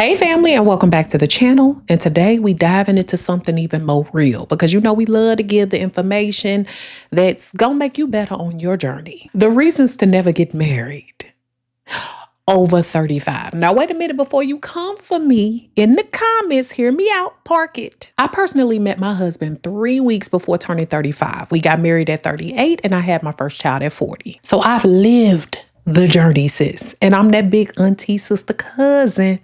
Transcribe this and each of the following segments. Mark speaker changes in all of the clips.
Speaker 1: Hey family, and welcome back to the channel. And today we diving into something even more real because you know we love to give the information that's gonna make you better on your journey. The reasons to never get married over 35. Now wait a minute before you come for me in the comments, hear me out, park it. I personally met my husband 3 weeks before turning 35. We got married at 38 and I had my first child at 40. So I've lived the journey, sis. And I'm that big auntie, sister, cousin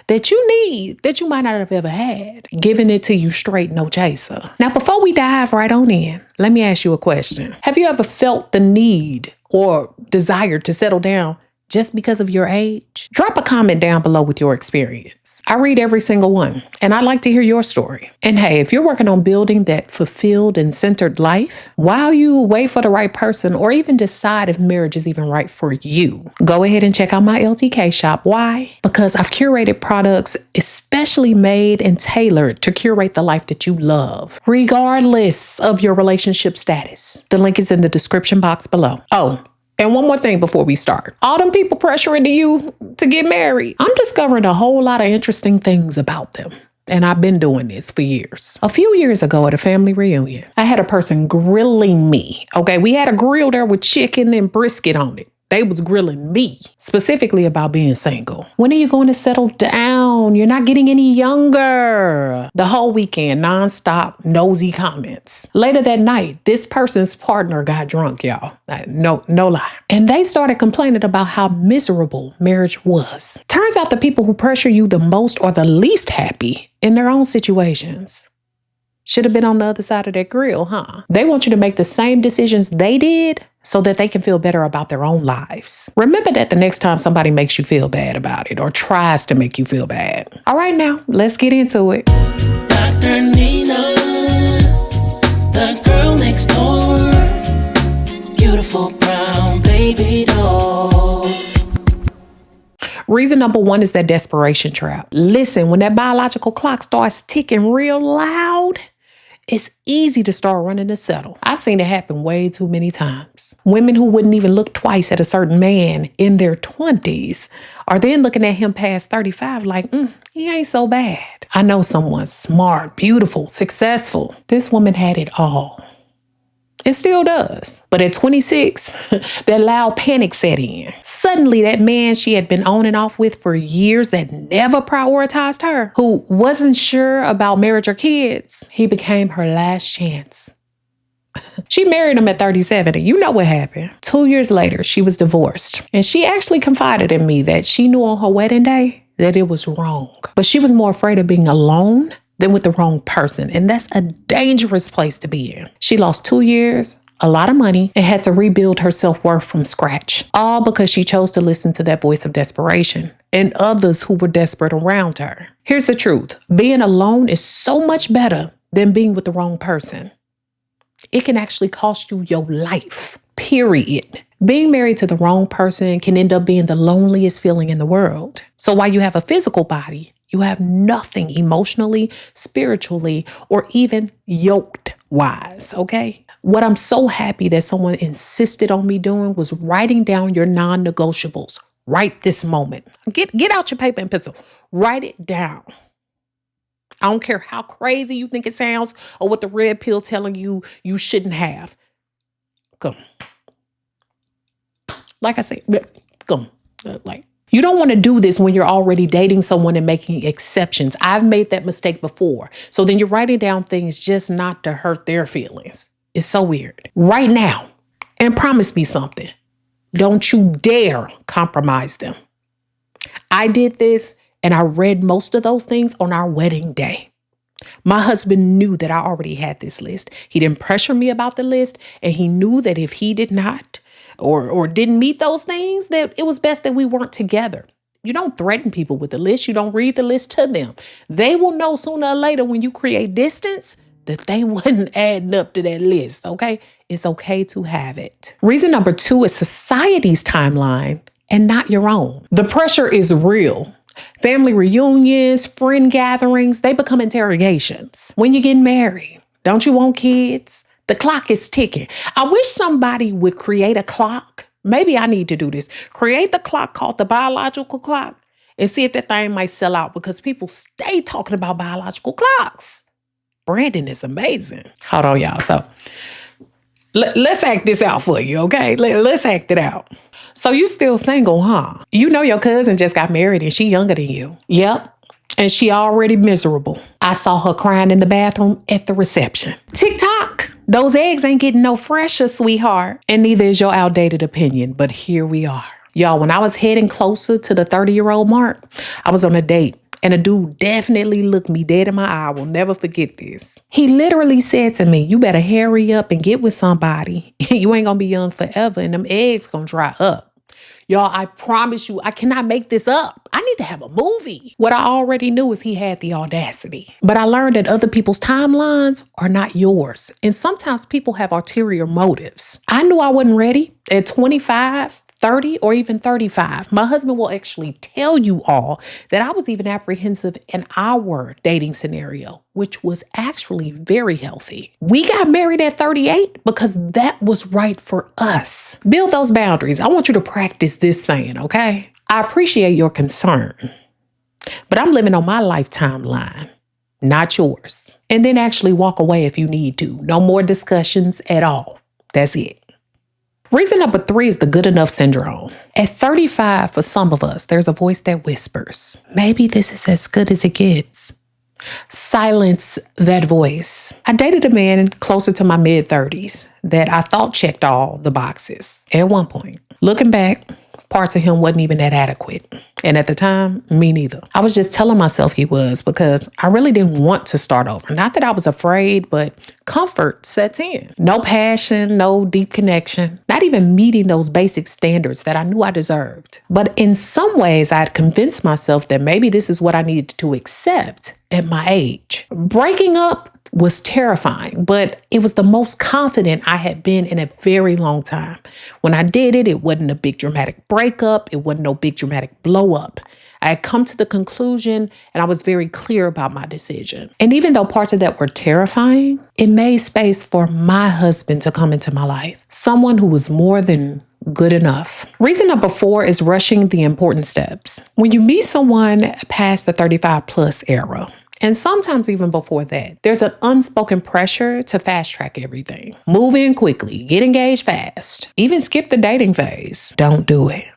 Speaker 1: that you need, that you might not have ever had, giving it to you straight, no chaser. Now, before we dive right on in, let me ask you a question. Have you ever felt the need or desire to settle down just because of your age? Drop a comment down below with your experience. I read every single one, and I'd like to hear your story. And hey, if you're working on building that fulfilled and centered life, while you wait for the right person or even decide if marriage is even right for you, go ahead and check out my LTK shop. Why? Because I've curated products especially made and tailored to curate the life that you love, regardless of your relationship status. The link is in the description box below. Oh, and one more thing before we start. All them people pressuring you to get married, I'm discovering a whole lot of interesting things about them. And I've been doing this for years. A few years ago at a family reunion, I had a person grilling me. Okay, we had a grill there with chicken and brisket on it. They was grilling me specifically about being single. When are you going to settle down? You're not getting any younger. The whole weekend, nonstop nosy comments. Later that night, this person's partner got drunk, y'all. No lie. And they started complaining about how miserable marriage was. Turns out the people who pressure you the most are the least happy in their own situations. Should have been on the other side of that grill, huh? They want you to make the same decisions they did so that they can feel better about their own lives. Remember that the next time somebody makes you feel bad about it or tries to make you feel bad. All right, now let's get into it.
Speaker 2: Drnina, the girl next door, beautiful brown baby doll.
Speaker 1: Reason number one is that desperation trap. Listen, when that biological clock starts ticking real loud, it's easy to start running to settle. I've seen it happen way too many times. Women who wouldn't even look twice at a certain man in their 20s are then looking at him past 35 like, he ain't so bad. I know someone smart, beautiful, successful. This woman had it all. It still does. But at 26, that loud panic set in. Suddenly, that man she had been on and off with for years that never prioritized her, who wasn't sure about marriage or kids, he became her last chance. She married him at 37, and you know what happened. 2 years later, she was divorced. And she actually confided in me that she knew on her wedding day that it was wrong. But she was more afraid of being alone than with the wrong person. And that's a dangerous place to be in. She lost 2 years, a lot of money, and had to rebuild her self-worth from scratch. All because she chose to listen to that voice of desperation and others who were desperate around her. Here's the truth. Being alone is so much better than being with the wrong person. It can actually cost you your life, period. Being married to the wrong person can end up being the loneliest feeling in the world. So while you have a physical body, you have nothing emotionally, spiritually, or even yoked-wise, okay? What I'm so happy that someone insisted on me doing was writing down your non-negotiables right this moment. Get out your paper and pencil. Write it down. I don't care how crazy you think it sounds or what the red pill telling you you shouldn't have. Come. Like I said, come. You don't want to do this when you're already dating someone and making exceptions. I've made that mistake before. So then you're writing down things just not to hurt their feelings. It's so weird. Right now, and promise me something. Don't you dare compromise them. I did this and I read most of those things on our wedding day. My husband knew that I already had this list. He didn't pressure me about the list, and he knew that if he did not or didn't meet those things, that it was best that we weren't together. You don't threaten people with the list. You don't read the list to them. They will know sooner or later when you create distance that they wasn't adding up to that list, okay? It's okay to have it. Reason number two is society's timeline and not your own. The pressure is real. Family reunions, friend gatherings, they become interrogations. When you get married, don't you want kids? The clock is ticking. I wish somebody would create a clock. Maybe I need to do this. Create the clock called the biological clock and see if that thing might sell out because people stay talking about biological clocks. Branding is amazing. Hold on, y'all. So let's act this out for you, okay? Let's act it out. So you still single, huh? You know your cousin just got married and she younger than you. Yep. And she already miserable. I saw her crying in the bathroom at the reception. TikTok, those eggs ain't getting no fresher, sweetheart. And neither is your outdated opinion, but here we are. Y'all, when I was heading closer to the 30-year-old mark, I was on a date. And a dude definitely looked me dead in my eye. I will never forget this. He literally said to me, you better hurry up and get with somebody. You ain't gonna be young forever and them eggs gonna dry up. Y'all, I promise you, I cannot make this up. I need to have a movie. What I already knew is he had the audacity. But I learned that other people's timelines are not yours. And sometimes people have ulterior motives. I knew I wasn't ready at 25. 30 or even 35. My husband will actually tell you all that I was even apprehensive in our dating scenario, which was actually very healthy. We got married at 38 because that was right for us. Build those boundaries. I want you to practice this saying, okay? I appreciate your concern, but I'm living on my lifetime line, not yours. And then actually walk away if you need to. No more discussions at all. That's it. Reason number 3 is the good enough syndrome. At 35, for some of us, there's a voice that whispers, maybe this is as good as it gets. Silence that voice. I dated a man closer to my mid-30s that I thought checked all the boxes at one point. Looking back, parts of him wasn't even that adequate. And at the time, me neither. I was just telling myself he was because I really didn't want to start over. Not that I was afraid, but comfort sets in. No passion, no deep connection, not even meeting those basic standards that I knew I deserved. But in some ways, I had convinced myself that maybe this is what I needed to accept at my age. Breaking up was terrifying, but it was the most confident I had been in a very long time. When I did it, it wasn't a big dramatic breakup. It wasn't no big dramatic blow up. I had come to the conclusion and I was very clear about my decision. And even though parts of that were terrifying, it made space for my husband to come into my life. Someone who was more than good enough. Reason number 4 is rushing the important steps. When you meet someone past the 35 plus era, and sometimes even before that, there's an unspoken pressure to fast track everything. Move in quickly, get engaged fast, even skip the dating phase. Don't do it.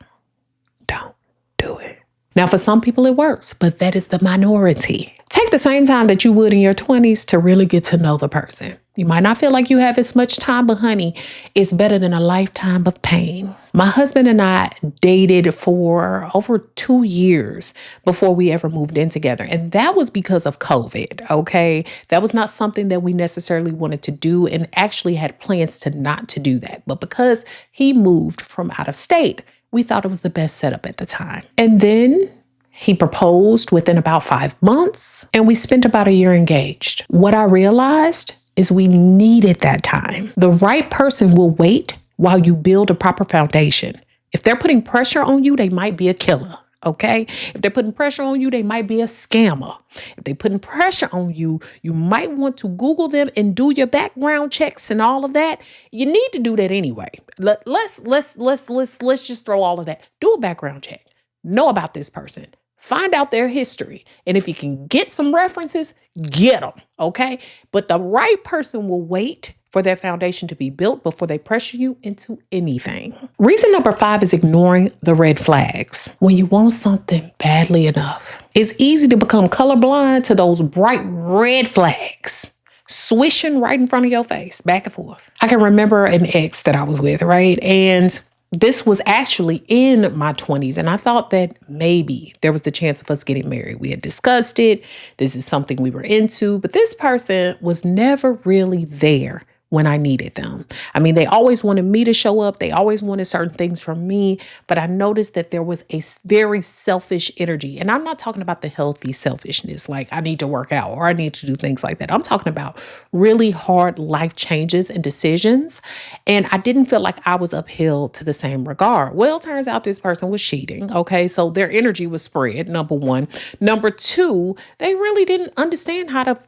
Speaker 1: Don't do it. Now, for some people it works, but that is the minority. Take the same time that you would in your 20s to really get to know the person. You might not feel like you have as much time, but honey, it's better than a lifetime of pain. My husband and I dated for over 2 years before we ever moved in together. And that was because of COVID, okay? That was not something that we necessarily wanted to do and actually had plans to not to do that. But because he moved from out of state, we thought it was the best setup at the time. And then he proposed within about 5 months, and we spent about a year engaged. What I realized is we needed that time. The right person will wait while you build a proper foundation. If they're putting pressure on you, they might be a killer, okay? If they're putting pressure on you, they might be a scammer. If they're putting pressure on you, you might want to Google them and do your background checks and all of that. You need to do that anyway. Let's just throw all of that. Do a background check. Know about this person. Find out their history. And if you can get some references, get them, okay? But the right person will wait for their foundation to be built before they pressure you into anything. Reason number 5 is ignoring the red flags. When you want something badly enough, it's easy to become colorblind to those bright red flags swishing right in front of your face, back and forth. I can remember an ex that I was with, right? And this was actually in my 20s, and I thought that maybe there was the chance of us getting married. We had discussed it. This is something we were into, but this person was never really there when I needed them. I mean, they always wanted me to show up. They always wanted certain things from me, but I noticed that there was a very selfish energy. And I'm not talking about the healthy selfishness, like I need to work out or I need to do things like that. I'm talking about really hard life changes and decisions. And I didn't feel like I was upheld to the same regard. Well, it turns out this person was cheating. Okay, so their energy was spread, number 1. Number 2, they really didn't understand how to,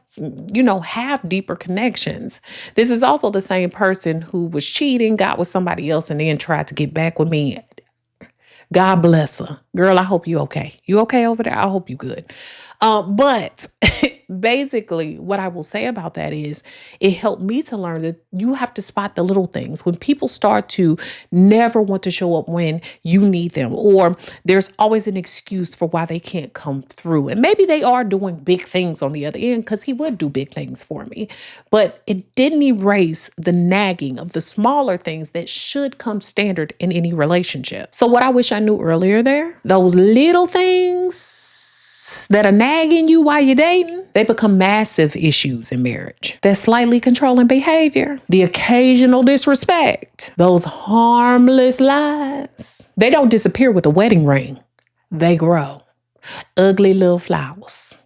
Speaker 1: have deeper connections. This is also the same person who was cheating, got with somebody else, and then tried to get back with me. God bless her. Girl, I hope you okay. You okay over there? I hope you good. But basically, what I will say about that is it helped me to learn that you have to spot the little things. When people start to never want to show up when you need them, or there's always an excuse for why they can't come through. And maybe they are doing big things on the other end, because he would do big things for me. But it didn't erase the nagging of the smaller things that should come standard in any relationship. So what I wish I knew earlier there, those little things that are nagging you while you're dating, they become massive issues in marriage. That slightly controlling behavior, the occasional disrespect, those harmless lies, they don't disappear with a wedding ring. They grow. Ugly little flowers.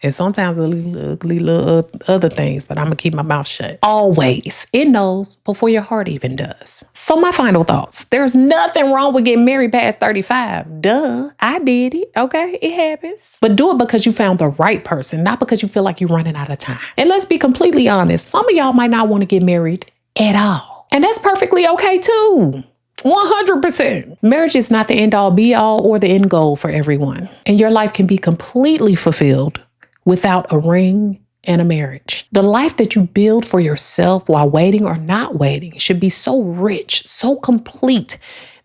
Speaker 1: And sometimes ugly little other things, but I'm going to keep my mouth shut. Always. It knows before your heart even does. So my final thoughts. There's nothing wrong with getting married past 35. Duh. I did it. Okay. It happens. But do it because you found the right person, not because you feel like you're running out of time. And let's be completely honest. Some of y'all might not want to get married at all. And that's perfectly okay too. 100%. Marriage is not the end all be all or the end goal for everyone. And your life can be completely fulfilled without a ring and a marriage. The life that you build for yourself while waiting or not waiting should be so rich, so complete,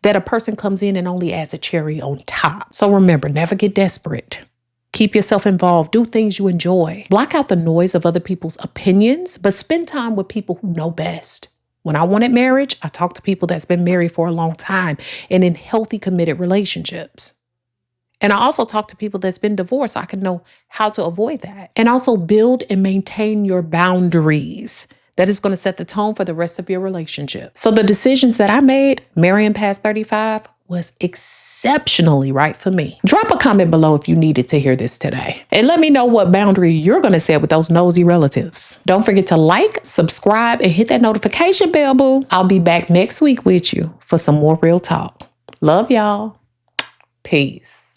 Speaker 1: that a person comes in and only adds a cherry on top. So remember, never get desperate. Keep yourself involved. Do things you enjoy. Block out the noise of other people's opinions, but spend time with people who know best. When I wanted marriage, I talked to people that's been married for a long time and in healthy, committed relationships. And I also talk to people that's been divorced so I can know how to avoid that. And also build and maintain your boundaries. That is going to set the tone for the rest of your relationship. So the decisions that I made, marrying past 35, was exceptionally right for me. Drop a comment below if you needed to hear this today. And let me know what boundary you're going to set with those nosy relatives. Don't forget to like, subscribe, and hit that notification bell, boo. I'll be back next week with you for some more real talk. Love y'all. Peace.